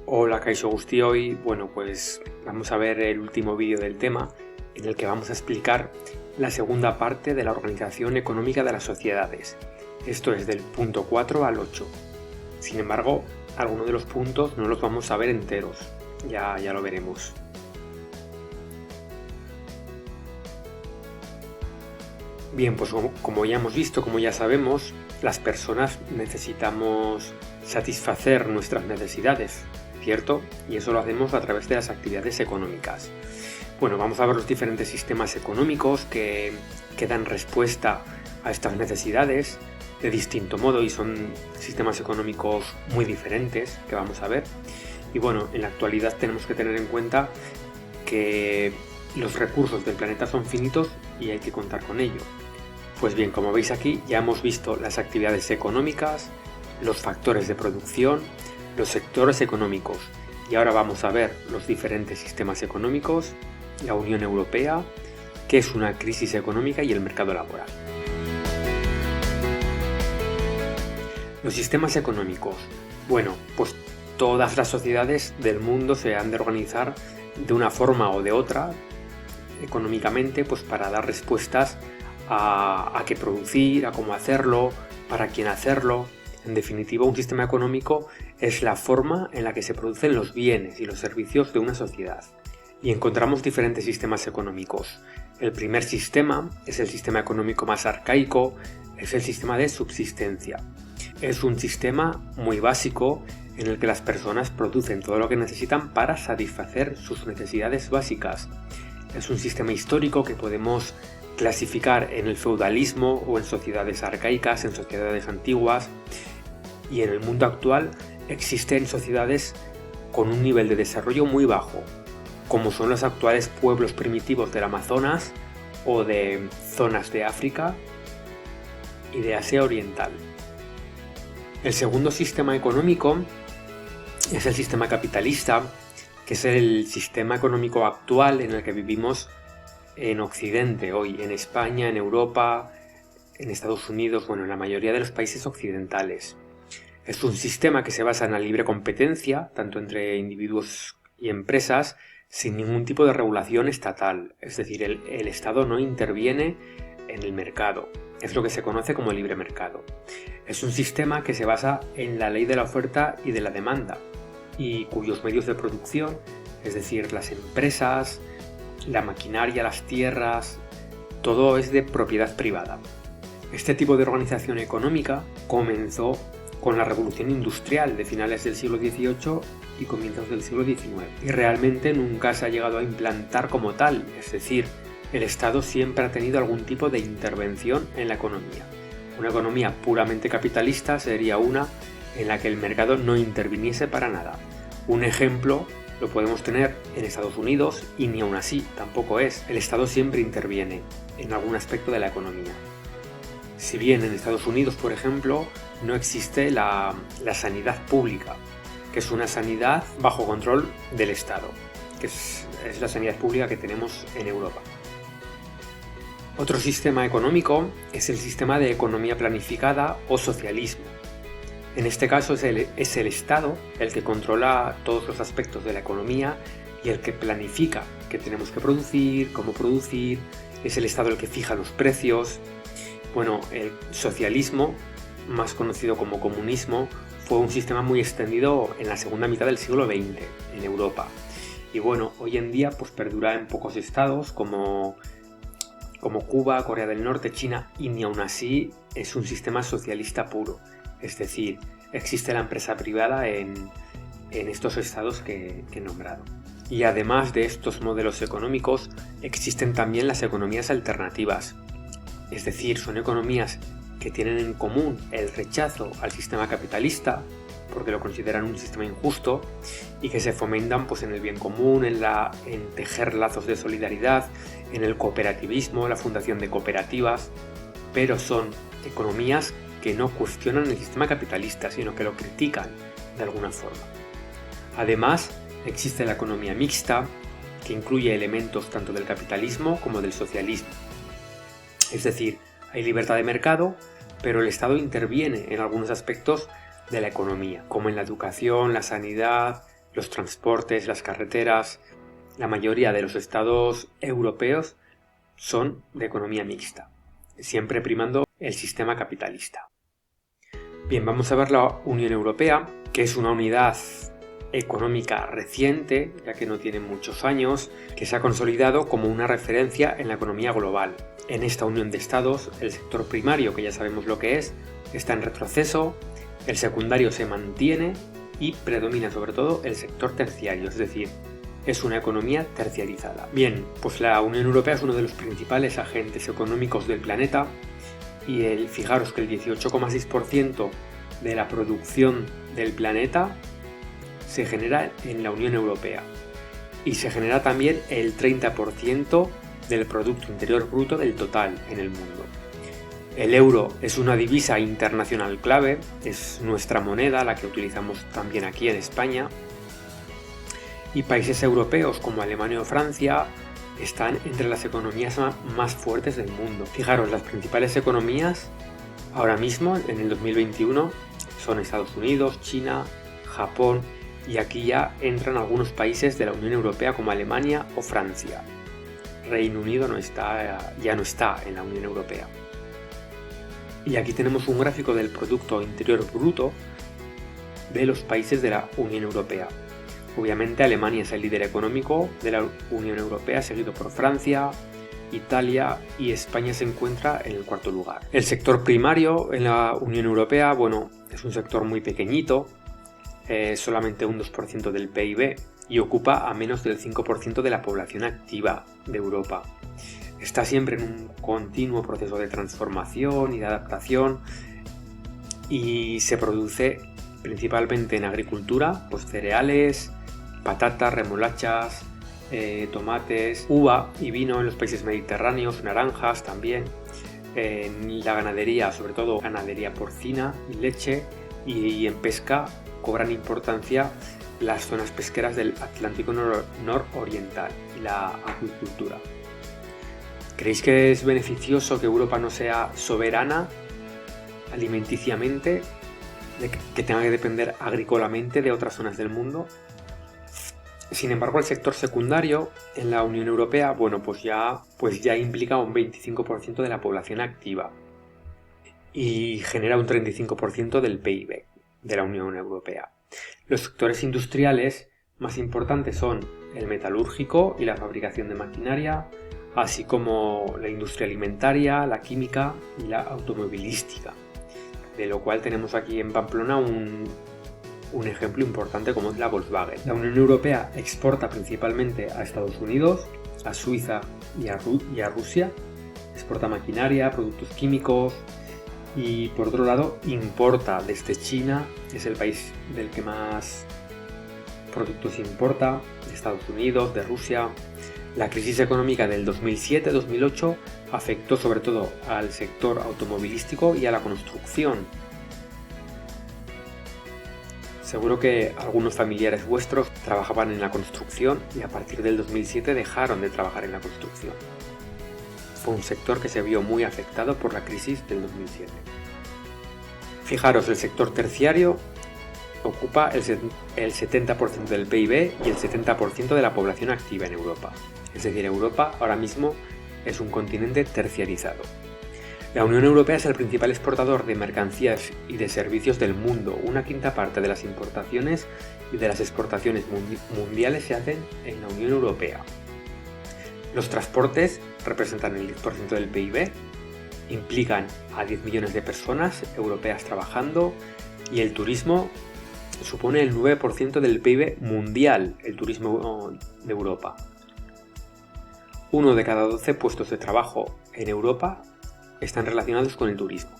Hola Kaixo Guztioi, bueno pues vamos a ver el último vídeo del tema en el que vamos a explicar la segunda parte de la organización económica de las sociedades. Esto es del punto 4 al 8. Sin embargo, algunos de los puntos no los vamos a ver enteros, ya lo veremos. Bien, pues como ya hemos visto, como ya sabemos, las personas necesitamos satisfacer nuestras necesidades, ¿cierto? Y eso lo hacemos a través de las actividades económicas. Bueno, vamos a ver los diferentes sistemas económicos que dan respuesta a estas necesidades de distinto modo y son sistemas económicos muy diferentes que vamos a ver. Y bueno, en la actualidad tenemos que tener en cuenta que los recursos del planeta son finitos y hay que contar con ello. Pues bien, como veis aquí, ya hemos visto las actividades económicas, los factores de producción, los sectores económicos y ahora vamos a ver los diferentes sistemas económicos, la Unión Europea, qué es una crisis económica y el mercado laboral. Los sistemas económicos. Bueno, pues todas las sociedades del mundo se han de organizar de una forma o de otra económicamente, pues para dar respuestas a qué producir, a cómo hacerlo, para quién hacerlo. En definitiva, un sistema económico es la forma en la que se producen los bienes y los servicios de una sociedad. Y encontramos diferentes sistemas económicos. El primer sistema es el sistema económico más arcaico, es el sistema de subsistencia. Es un sistema muy básico en el que las personas producen todo lo que necesitan para satisfacer sus necesidades básicas. Es un sistema histórico que podemos clasificar en el feudalismo o en sociedades arcaicas, en sociedades antiguas, y en el mundo actual existen sociedades con un nivel de desarrollo muy bajo, como son los actuales pueblos primitivos del Amazonas o de zonas de África y de Asia Oriental. El segundo sistema económico es el sistema capitalista, que es el sistema económico actual en el que vivimos en Occidente hoy, en España, en Europa, en Estados Unidos, bueno, en la mayoría de los países occidentales. Es un sistema que se basa en la libre competencia, tanto entre individuos y empresas, sin ningún tipo de regulación estatal. Es decir, el Estado no interviene en el mercado. Es lo que se conoce como libre mercado. Es un sistema que se basa en la ley de la oferta y de la demanda, y cuyos medios de producción, es decir, las empresas, la maquinaria, las tierras, todo es de propiedad privada. Este tipo de organización económica comenzó con la revolución industrial de finales del siglo XVIII y comienzos del siglo XIX, y realmente nunca se ha llegado a implantar como tal, es decir, el Estado siempre ha tenido algún tipo de intervención en la economía. Una economía puramente capitalista sería una en la que el mercado no interviniese para nada. Un ejemplo lo podemos tener en Estados Unidos y ni aún así tampoco es. El Estado siempre interviene en algún aspecto de la economía. Si bien en Estados Unidos, por ejemplo, no existe la sanidad pública, que es una sanidad bajo control del Estado, que es la sanidad pública que tenemos en Europa. Otro sistema económico es el sistema de economía planificada o socialismo. En este caso es el Estado el que controla todos los aspectos de la economía y el que planifica qué tenemos que producir, cómo producir, es el Estado el que fija los precios. Bueno, el socialismo, más conocido como comunismo, fue un sistema muy extendido en la segunda mitad del siglo XX en Europa. Y bueno, hoy en día pues perdura en pocos estados como Cuba, Corea del Norte, China, y ni aún así es un sistema socialista puro. Es decir, existe la empresa privada en estos estados que he nombrado. Y además de estos modelos económicos, existen también las economías alternativas. Es decir, son economías que tienen en común el rechazo al sistema capitalista, porque lo consideran un sistema injusto, y que se fomentan pues, en el bien común, en tejer lazos de solidaridad, en el cooperativismo, la fundación de cooperativas, pero son economías que no cuestionan el sistema capitalista, sino que lo critican de alguna forma. Además, existe la economía mixta, que incluye elementos tanto del capitalismo como del socialismo. Es decir, hay libertad de mercado, pero el Estado interviene en algunos aspectos de la economía, como en la educación, la sanidad, los transportes, las carreteras, la mayoría de los estados europeos son de economía mixta, siempre primando el sistema capitalista. Bien, vamos a ver la Unión Europea, que es una unidad económica reciente, ya que no tiene muchos años, que se ha consolidado como una referencia en la economía global. En esta unión de estados, el sector primario, que ya sabemos lo que es, está en retroceso, el secundario se mantiene y predomina sobre todo el sector terciario, es decir, es una economía terciarizada. Bien, pues la Unión Europea es uno de los principales agentes económicos del planeta y fijaros que el 18,6% de la producción del planeta se genera en la Unión Europea y se genera también el 30% del Producto Interior Bruto del total en el mundo. El euro es una divisa internacional clave, es nuestra moneda, la que utilizamos también aquí en España, y países europeos como Alemania o Francia están entre las economías más fuertes del mundo. Fijaros, las principales economías ahora mismo, en el 2021, son Estados Unidos, China, Japón, y aquí ya entran algunos países de la Unión Europea como Alemania o Francia. Reino Unido ya no está en la Unión Europea. Y aquí tenemos un gráfico del Producto Interior Bruto de los países de la Unión Europea. Obviamente Alemania es el líder económico de la Unión Europea, seguido por Francia, Italia, y España se encuentra en el cuarto lugar. El sector primario en la Unión Europea, bueno, es un sector muy pequeñito, solamente un 2% del PIB y ocupa a menos del 5% de la población activa de Europa. Está siempre en un continuo proceso de transformación y de adaptación y se produce principalmente en agricultura, pues cereales, patatas, remolachas, tomates, uva y vino en los países mediterráneos, naranjas también, en la ganadería, sobre todo ganadería porcina y leche, y en pesca cobran importancia las zonas pesqueras del Atlántico nororiental y la acuicultura. ¿Creéis que es beneficioso que Europa no sea soberana alimenticiamente, que tenga que depender agrícolamente de otras zonas del mundo? Sin embargo, el sector secundario en la Unión Europea, bueno, pues ya implica un 25% de la población activa y genera un 35% del PIB de la Unión Europea. Los sectores industriales más importantes son el metalúrgico y la fabricación de maquinaria, así como la industria alimentaria, la química y la automovilística, de lo cual tenemos aquí en Pamplona un ejemplo importante como es la Volkswagen. La Unión Europea exporta principalmente a Estados Unidos, a Suiza y a Rusia, exporta maquinaria, productos químicos, y por otro lado importa desde China, es el país del que más productos importa, de Estados Unidos, de Rusia. La crisis económica del 2007-2008 afectó sobre todo al sector automovilístico y a la construcción. Seguro que algunos familiares vuestros trabajaban en la construcción y a partir del 2007 dejaron de trabajar en la construcción. Fue un sector que se vio muy afectado por la crisis del 2007. Fijaros, el sector terciario ocupa el 70% del PIB y el 70% de la población activa en Europa. Es decir, Europa ahora mismo es un continente terciarizado. La Unión Europea es el principal exportador de mercancías y de servicios del mundo. Una quinta parte de las importaciones y de las exportaciones mundiales se hacen en la Unión Europea. Los transportes representan el 10% del PIB, implican a 10 millones de personas europeas trabajando y el turismo supone el 9% del PIB mundial, el turismo de Europa. 1 de cada 12 puestos de trabajo en Europa están relacionados con el turismo.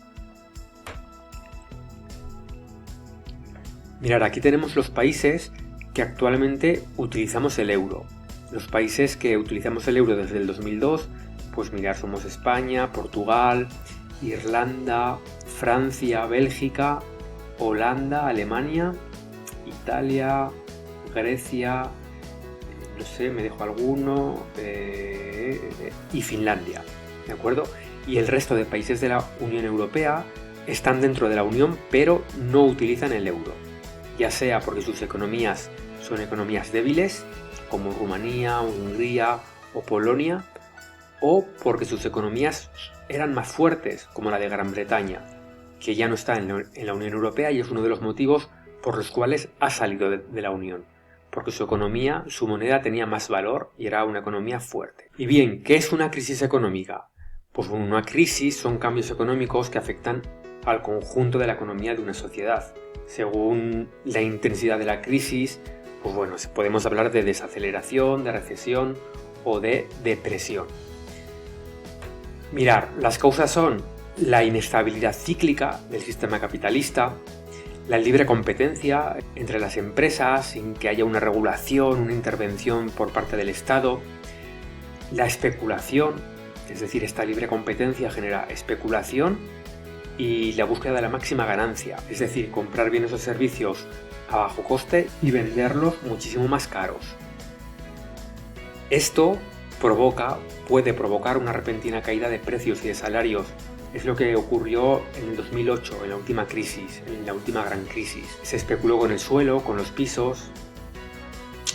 Mirad, aquí tenemos los países que actualmente utilizamos el euro. Los países que utilizamos el euro desde el 2002, pues mirad, somos España, Portugal, Irlanda, Francia, Bélgica, Holanda, Alemania, Italia, Grecia, no sé, me dejo alguno, y Finlandia, ¿de acuerdo? Y el resto de países de la Unión Europea están dentro de la Unión, pero no utilizan el euro. ya sea porque sus economías son economías débiles, como Rumanía, Hungría o Polonia, o porque sus economías eran más fuertes, como la de Gran Bretaña, que ya no está en la Unión Europea y es uno de los motivos por los cuales ha salido de la Unión, porque su economía, su moneda tenía más valor y era una economía fuerte. Y bien, ¿qué es una crisis económica? Pues una crisis son cambios económicos que afectan al conjunto de la economía de una sociedad. Según la intensidad de la crisis, pues bueno, podemos hablar de desaceleración, de recesión o de depresión. Mirar, las causas son la inestabilidad cíclica del sistema capitalista, la libre competencia entre las empresas sin que haya una regulación, una intervención por parte del Estado, la especulación, es decir, esta libre competencia genera especulación y la búsqueda de la máxima ganancia, es decir, comprar bienes o servicios a bajo coste y venderlos muchísimo más caros. Esto puede provocar una repentina caída de precios y de salarios. Es lo que ocurrió en el 2008, en la última crisis, en la última gran crisis. Se especuló con el suelo, con los pisos,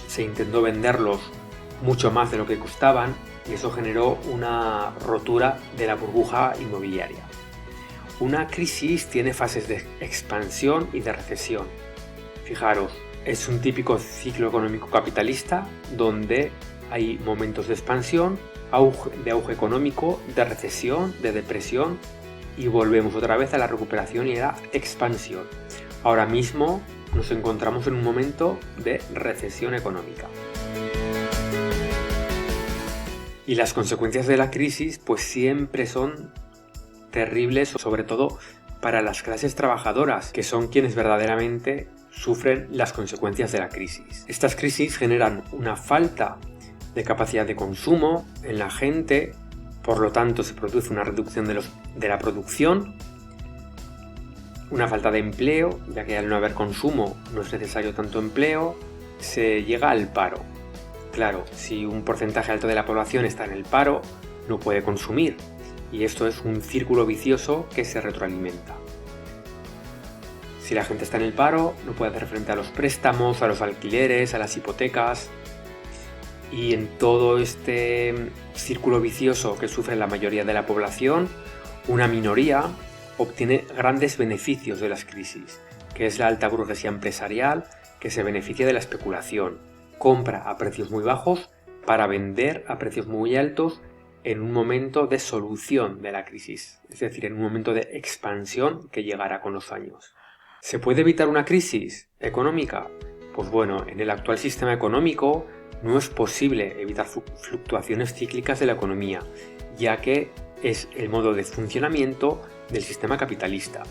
se intentó venderlos mucho más de lo que costaban y eso generó una rotura de la burbuja inmobiliaria. Una crisis tiene fases de expansión y de recesión. Fijaros, es un típico ciclo económico capitalista donde hay momentos de expansión, de auge económico, de recesión, de depresión y volvemos otra vez a la recuperación y a la expansión. Ahora mismo nos encontramos en un momento de recesión económica. Y las consecuencias de la crisis pues siempre son terribles, sobre todo para las clases trabajadoras, que son quienes verdaderamente sufren las consecuencias de la crisis. Estas crisis generan una falta de capacidad de consumo en la gente, por lo tanto se produce una reducción de la producción, una falta de empleo, ya que al no haber consumo no es necesario tanto empleo, se llega al paro. Claro, si un porcentaje alto de la población está en el paro, no puede consumir, y esto es un círculo vicioso que se retroalimenta. Si la gente está en el paro, no puede hacer frente a los préstamos, a los alquileres, a las hipotecas, y en todo este círculo vicioso que sufre la mayoría de la población, una minoría obtiene grandes beneficios de las crisis, que es la alta burguesía empresarial que se beneficia de la especulación, compra a precios muy bajos para vender a precios muy altos en un momento de solución de la crisis, es decir, en un momento de expansión que llegará con los años. ¿Se puede evitar una crisis económica? Pues bueno, en el actual sistema económico no es posible evitar fluctuaciones cíclicas de la economía, ya que es el modo de funcionamiento del sistema capitalista.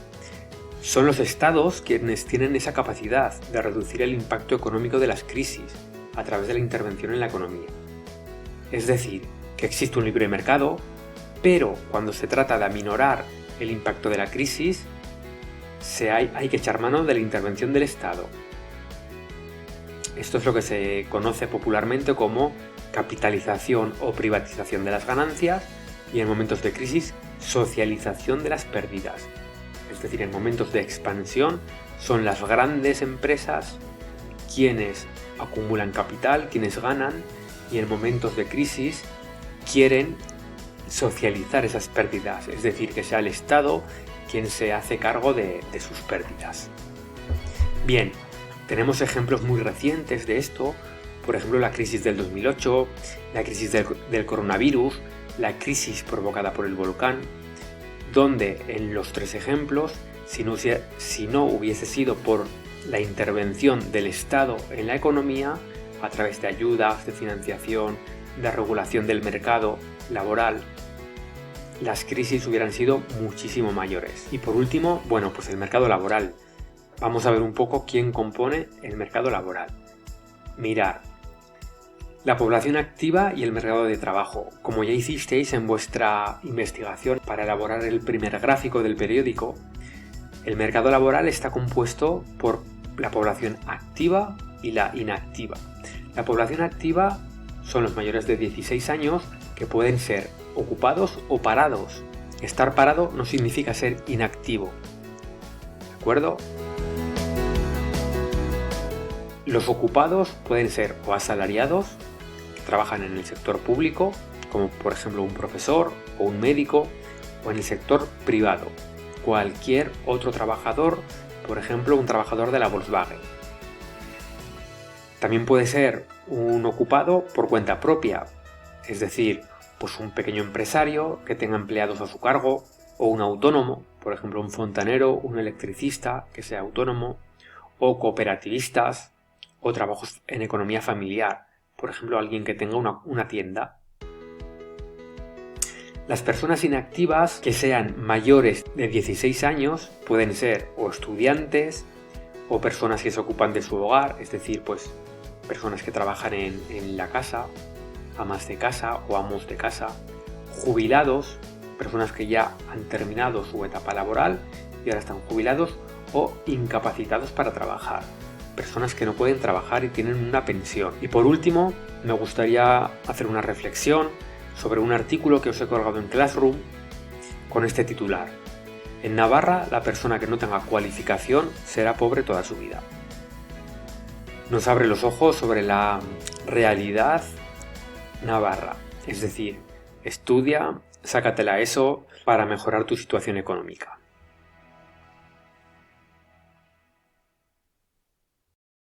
Son los estados quienes tienen esa capacidad de reducir el impacto económico de las crisis a través de la intervención en la economía. Es decir, que existe un libre mercado, pero cuando se trata de aminorar el impacto de la crisis, hay que echar mano de la intervención del Estado. Esto es lo que se conoce popularmente como capitalización o privatización de las ganancias y en momentos de crisis, socialización de las pérdidas. Es decir, en momentos de expansión son las grandes empresas quienes acumulan capital, quienes ganan, y en momentos de crisis quieren socializar esas pérdidas, es decir, que sea el Estado quien se hace cargo de sus pérdidas. Bien, tenemos ejemplos muy recientes de esto, por ejemplo la crisis del 2008, la crisis del coronavirus, la crisis provocada por el volcán, donde en los tres ejemplos, si no hubiese sido por la intervención del Estado en la economía, a través de ayudas, de financiación, de regulación del mercado laboral, las crisis hubieran sido muchísimo mayores. Y por último, bueno, pues el mercado laboral. Vamos a ver un poco quién compone el mercado laboral. Mirar, la población activa y el mercado de trabajo. Como ya hicisteis en vuestra investigación para elaborar el primer gráfico del periódico, el mercado laboral está compuesto por la población activa y la inactiva. La población activa son los mayores de 16 años que pueden ser ocupados o parados. Estar parado no significa ser inactivo. ¿De acuerdo? Los ocupados pueden ser o asalariados, que trabajan en el sector público, como por ejemplo un profesor o un médico, o en el sector privado, cualquier otro trabajador, por ejemplo un trabajador de la Volkswagen. También puede ser un ocupado por cuenta propia, es decir, pues un pequeño empresario que tenga empleados a su cargo, o un autónomo, por ejemplo un fontanero, un electricista que sea autónomo, o cooperativistas, o trabajos en economía familiar, por ejemplo alguien que tenga una tienda. Las personas inactivas que sean mayores de 16 años pueden ser o estudiantes o personas que se ocupan de su hogar, es decir, pues personas que trabajan en la casa, amas de casa o amos de casa, jubilados, personas que ya han terminado su etapa laboral y ahora están jubilados, o incapacitados para trabajar, personas que no pueden trabajar y tienen una pensión. Y por último, me gustaría hacer una reflexión sobre un artículo que os he colgado en Classroom con este titular: en Navarra, la persona que no tenga cualificación será pobre toda su vida. Nos abre los ojos sobre la realidad navarra, es decir, estudia, sácate la ESO para mejorar tu situación económica.